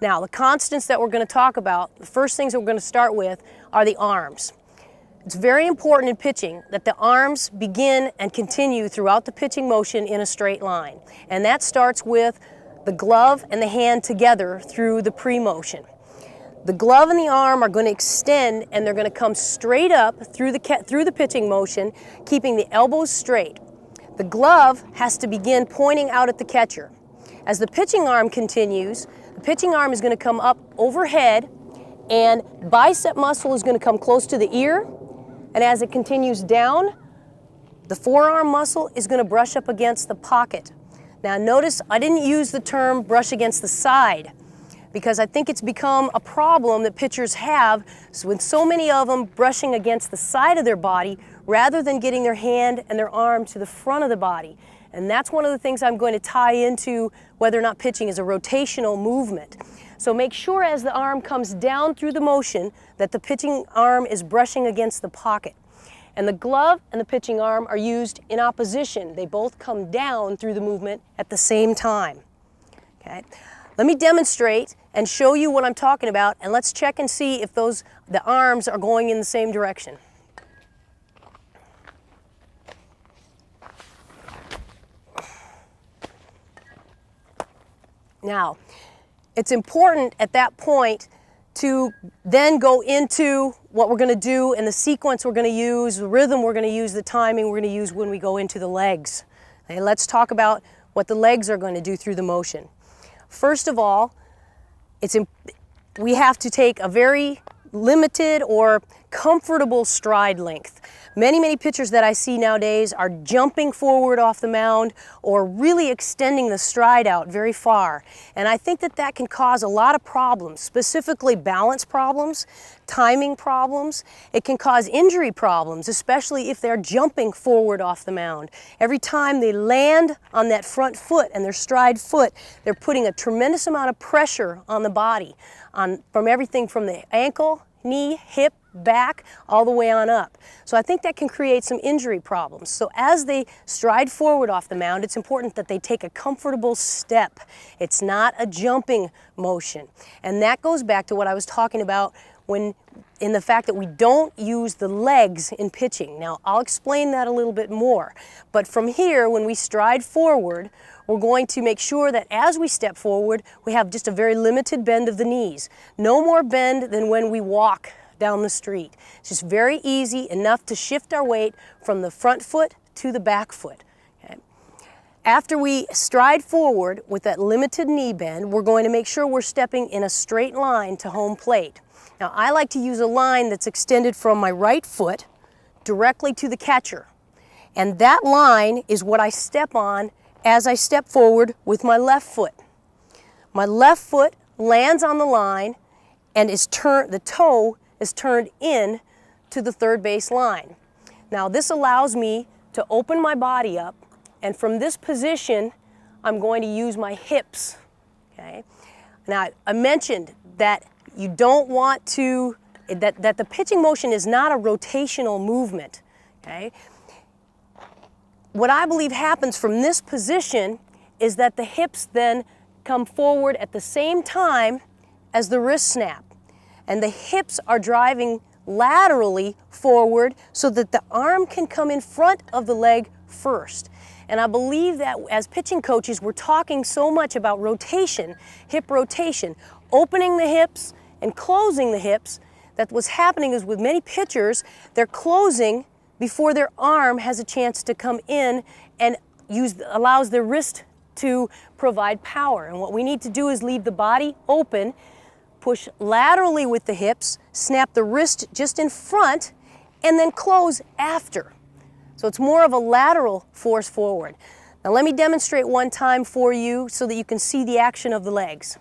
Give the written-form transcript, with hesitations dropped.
Now, the constants that we're going to talk about, the first things that we're going to start with are the arms. It's very important in pitching that the arms begin and continue throughout the pitching motion in a straight line. And that starts with the glove and the hand together through the pre-motion. The glove and the arm are going to extend and they're going to come straight up through the pitching motion, keeping the elbows straight. The glove has to begin pointing out at the catcher. As the pitching arm continues, the pitching arm is going to come up overhead and bicep muscle is going to come close to the ear. And as it continues down, the forearm muscle is going to brush up against the pocket. Now notice I didn't use the term brush against the side because I think it's become a problem that pitchers have with so many of them brushing against the side of their body rather than getting their hand and their arm to the front of the body. And that's one of the things I'm going to tie into whether or not pitching is a rotational movement. So make sure as the arm comes down through the motion that the pitching arm is brushing against the pocket. And the glove and the pitching arm are used in opposition. They both come down through the movement at the same time. Okay? Let me demonstrate and show you what I'm talking about, and let's check and see if the arms are going in the same direction. Now, it's important at that point to then go into what we're going to do and the sequence we're going to use, the rhythm we're going to use, the timing we're going to use when we go into the legs. Okay, let's talk about what the legs are going to do through the motion. First of all, we have to take a very limited or comfortable stride length. Many pitchers that I see nowadays are jumping forward off the mound or really extending the stride out very far. And I think that that can cause a lot of problems, specifically balance problems, timing problems. It can cause injury problems, especially if they're jumping forward off the mound. Every time they land on that front foot and their stride foot, they're putting a tremendous amount of pressure on the body, from everything from the ankle, knee, hip, back, all the way on up. So I think that can create some injury problems. So as they stride forward off the mound, it's important that they take a comfortable step. It's not a jumping motion. And that goes back to what I was talking about in the fact that we don't use the legs in pitching. Now, I'll explain that a little bit more. But from here, when we stride forward, we're going to make sure that as we step forward, we have just a very limited bend of the knees. No more bend than when we walk down the street. It's just very easy, enough to shift our weight from the front foot to the back foot. Okay? After we stride forward with that limited knee bend, we're going to make sure we're stepping in a straight line to home plate. Now, I like to use a line that's extended from my right foot directly to the catcher. And that line is what I step on as I step forward with my left foot. My left foot lands on the line and the toe is turned in to the third base line. Now this allows me to open my body up, and from this position I'm going to use my hips. Okay? Now I mentioned that you don't want to, that the pitching motion is not a rotational movement. Okay? What I believe happens from this position is that the hips then come forward at the same time as the wrist snap. And the hips are driving laterally forward so that the arm can come in front of the leg first. And I believe that as pitching coaches, we're talking so much about rotation, hip rotation, opening the hips and closing the hips, that what's happening is with many pitchers, they're closing before their arm has a chance to come in and allows their wrist to provide power. And what we need to do is leave the body open, push laterally with the hips, snap the wrist just in front, and then close after. So it's more of a lateral force forward. Now let me demonstrate one time for you so that you can see the action of the legs.